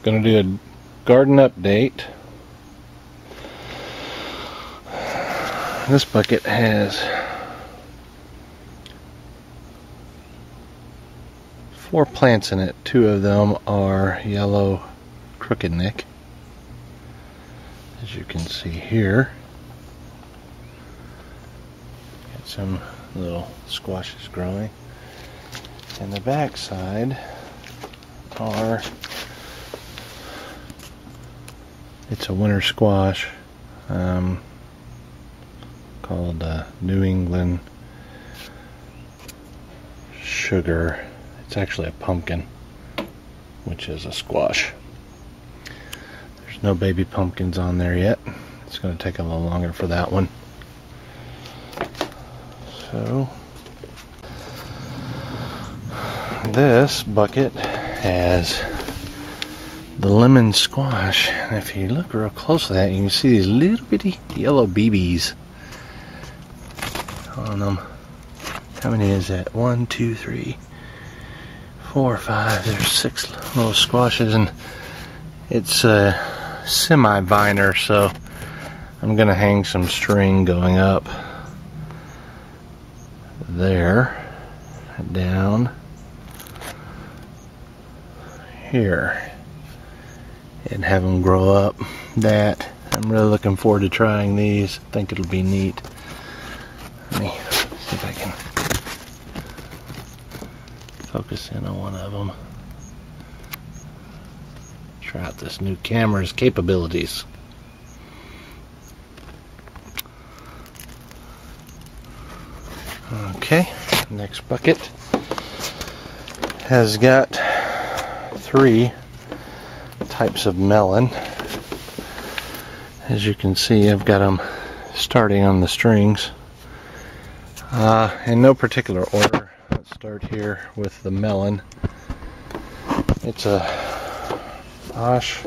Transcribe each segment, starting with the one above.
Gonna do a garden update. This bucket has 4 plants in it. 2 of them are yellow crooked neck, as you can see here. Got some little squashes growing. And the back side are, it's a winter squash called New England Sugar. It's actually a pumpkin, which is a squash. There's no baby pumpkins on there yet. It's going to take a little longer for that one. So this bucket has the lemon squash, and if you look real closely at it, you can see these little bitty yellow BBs on them. How many is that? 1, 2, 3, 4, 5. There's 6 little squashes, and it's a semi-viner, so I'm gonna hang some string going up there, down here, and have them grow up. That I'm really looking forward to trying these. I think it'll be neat. Let me see if I can focus in on one of them. Try out this new camera's capabilities. Okay, next bucket has got 3 types of melon. As you can see, I've got them starting on the strings. In no particular order. Let's start here with the melon. It's a Osh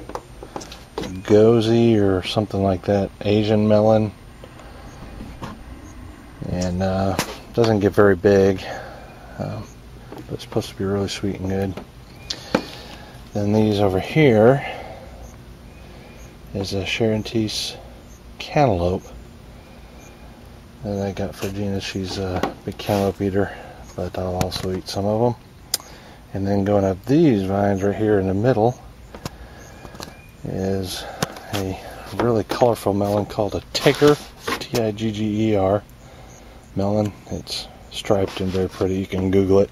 Kirgizia or something like that, Asian melon, and doesn't get very big, but it's supposed to be really sweet and good. Then these over here is a Sharontice cantaloupe that I got for Gina. She's a big cantaloupe eater, but I'll also eat some of them. And then going up these vines right here in the middle is a really colorful melon called a Tigger, Tigger melon. It's striped and very pretty. You can Google it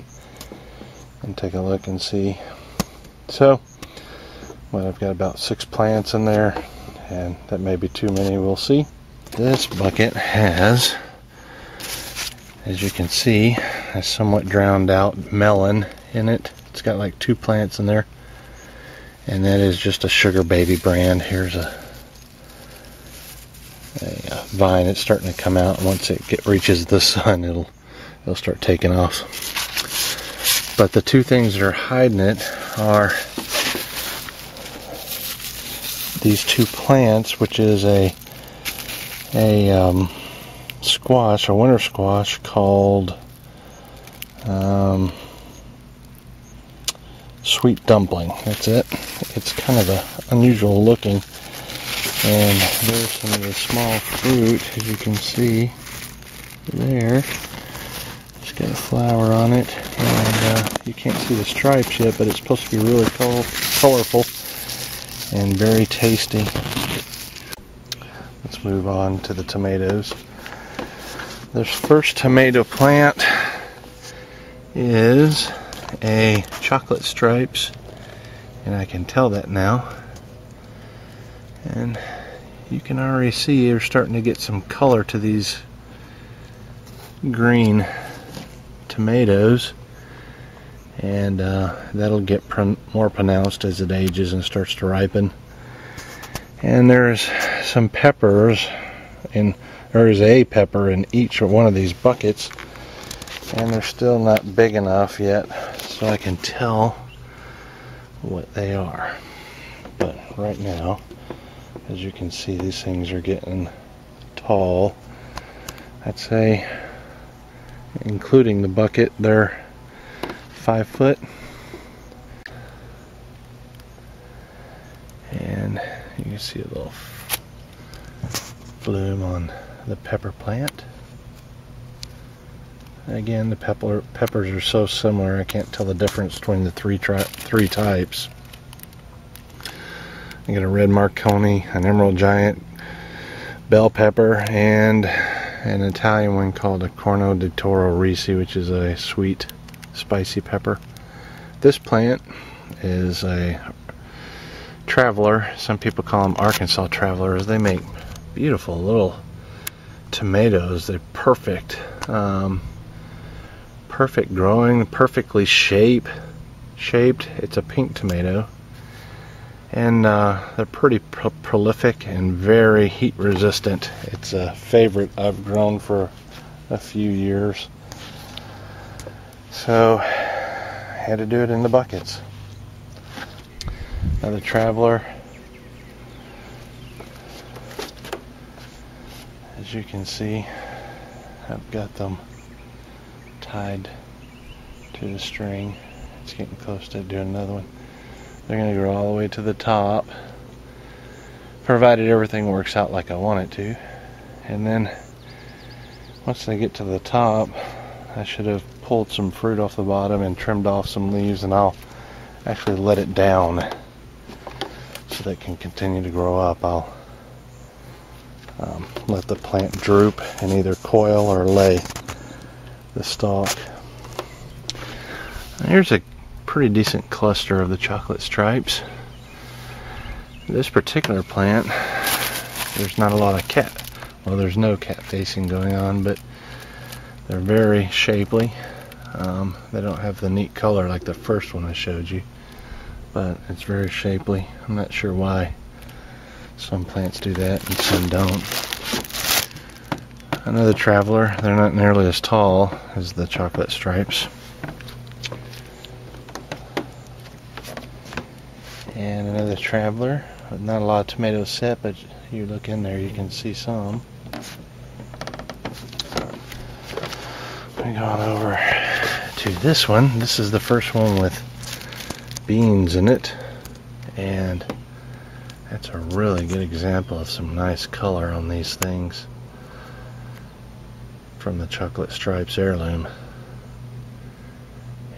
and take a look and see. So, well, I've got about 6 plants in there, and that may be too many. We'll see. This bucket has, as you can see, a somewhat drowned out melon in it. It's got like 2 plants in there, and that is just a Sugar Baby brand. Here's a vine. It's starting to come out. Once it reaches the sun, it'll start taking off. But the 2 things that are hiding it are these 2 plants, which is a squash, a winter squash called Sweet Dumpling. That's it. It's kind of unusual looking, and there's some of the small fruit, as you can see there. It's got a flower on it, and you can't see the stripes yet, but it's supposed to be really colorful and very tasty. Let's move on to the tomatoes. This first tomato plant is a chocolate stripes, and I can tell that now. And you can already see you're starting to get some color to these green tomatoes, and that'll get more pronounced as it ages and starts to ripen. And there's some peppers, there's a pepper in each one of these buckets, and they're still not big enough yet so I can tell what they are. But right now, as you can see, these things are getting tall. I'd say, including the bucket, they're 5 foot. You see a little bloom on the pepper plant. Again, the peppers are so similar, I can't tell the difference between the three types. I got a red Marconi, an emerald giant, bell pepper, and an Italian one called a Corno di Toro Risi, which is a sweet, spicy pepper. This plant is a traveler. Some people call them Arkansas travelers. They make beautiful little tomatoes. They're perfect. Perfect growing, perfectly shaped. It's a pink tomato. And they're pretty prolific and very heat resistant. It's a favorite I've grown for a few years. So I had to do it in the buckets. Another traveler. As you can see, I've got them tied to the string. It's getting close to doing another one. They're going to grow all the way to the top, provided everything works out like I want it to. And then once they get to the top, I should have pulled some fruit off the bottom and trimmed off some leaves, and I'll actually let it down so that it can continue to grow up. I'll let the plant droop and either coil or lay the stalk. Here's a pretty decent cluster of the chocolate stripes. This particular plant, there's not a lot of there's no cat facing going on, but they're very shapely. They don't have the neat color like the first one I showed you, but it's very shapely. I'm not sure why some plants do that and some don't. Another traveler. They're not nearly as tall as the chocolate stripes. And another traveler. Not a lot of tomatoes set, but you look in there, you can see some. We go on over to this one. This is the first one with beans in it, and that's a really good example of some nice color on these things from the chocolate stripes heirloom,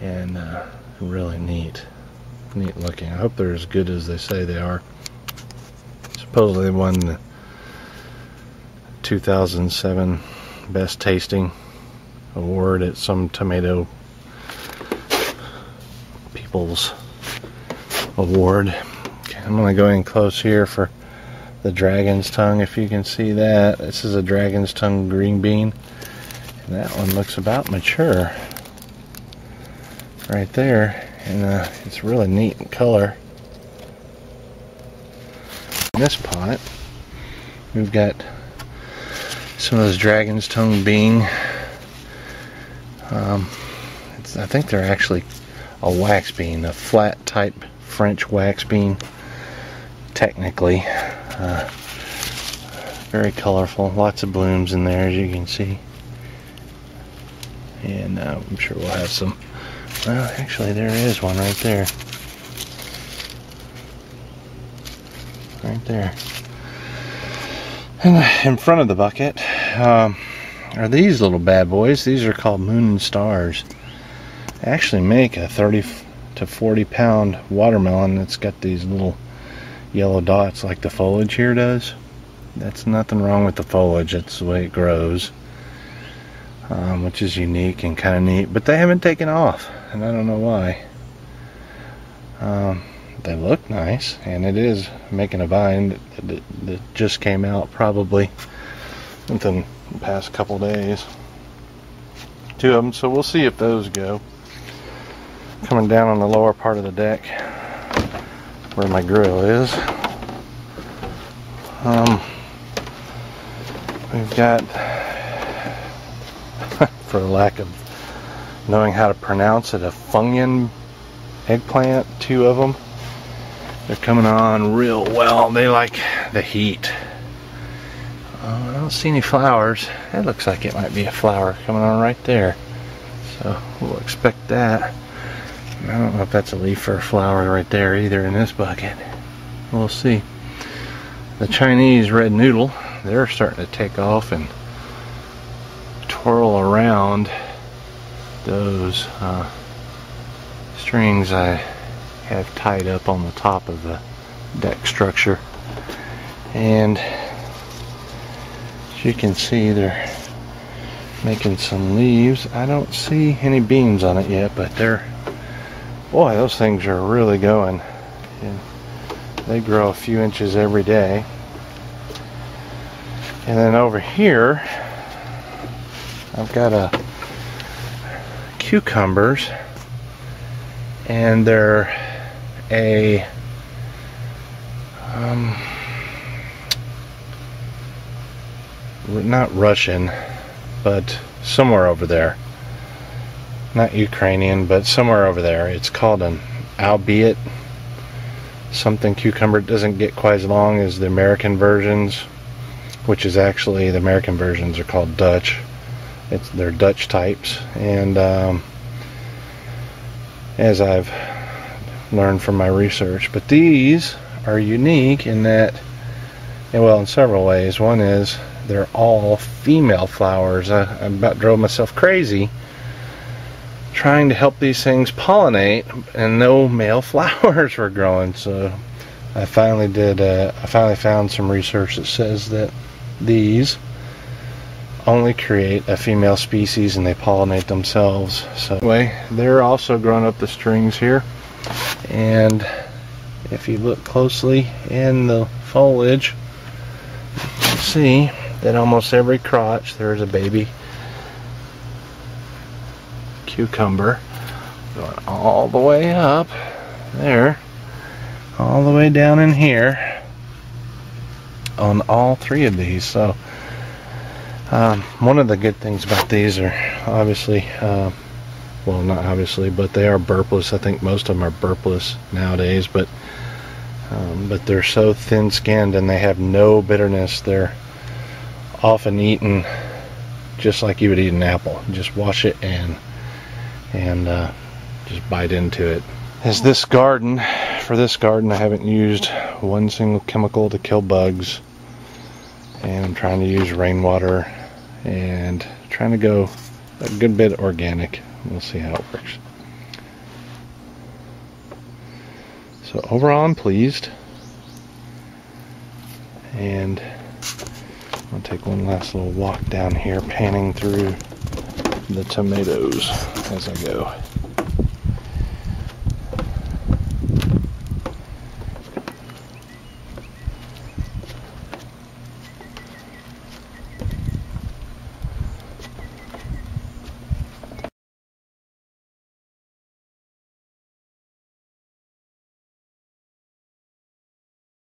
and really neat looking. I hope they're as good as they say they are. Supposedly they won the 2007 Best Tasting Award at some tomato people's award. Okay, I'm going to go in close here for the dragon's tongue. If you can see that, this is a dragon's tongue green bean, and that one looks about mature right there. And it's really neat in color. In this pot, we've got some of this dragon's tongue bean. I think they're actually a wax bean, a flat type French wax bean, technically. Very colorful, lots of blooms in there, as you can see. And I'm sure we'll have some. Well, actually, there is one right there. Right there. And in front of the bucket are these little bad boys. These are called Moon and Stars. They actually make a 30 to 40 pound watermelon that's got these little yellow dots like the foliage here does. That's nothing wrong with the foliage. That's the way it grows. Which is unique and kind of neat, but they haven't taken off, and I don't know why. They look nice, and it is making a vine that just came out probably within the past couple days. Two of them, so we'll see if those go. Coming down on the lower part of the deck where my grill is, we've got, for lack of knowing how to pronounce it, a Funyun eggplant, two of them. They're coming on real well. They like the heat. I don't see any flowers. That looks like it might be a flower coming on right there. So we'll expect that. I don't know if that's a leaf or a flower right there either in this bucket. We'll see. the Chinese red noodle, they're starting to take off and twirl around those strings I have tied up on the top of the deck structure. And as you can see, they're making some leaves. I don't see any beams on it yet, but boy, those things are really going. And they grow a few inches every day. And then over here, I've got cucumbers, and they're not Russian, but somewhere over there. Not Ukrainian, but somewhere over there. It's called an albeit something cucumber. It doesn't get quite as long as the American versions, which is actually, the American versions are called Dutch. They're Dutch types, and as I've learned from my research. But these are unique in that, well, in several ways. One is they're all female flowers. I about drove myself crazy trying to help these things pollinate, and no male flowers were growing. So I finally found some research that says that these only create a female species and they pollinate themselves. So anyway, they're also growing up the strings here, and if you look closely in the foliage, you can see that almost every crotch there's a baby cucumber going all the way up there, all the way down in here on all three of these. So one of the good things about these are obviously, well, not obviously, but they are burpless. I think most of them are burpless nowadays, but they're so thin-skinned and they have no bitterness. They're often eaten just like you would eat an apple. Just wash it and just bite into it. For this garden, I haven't used one single chemical to kill bugs, and I'm trying to use rainwater and trying to go a good bit organic. We'll see how it works. So overall, I'm pleased, and I'll take one last little walk down here, panning through the tomatoes as I go.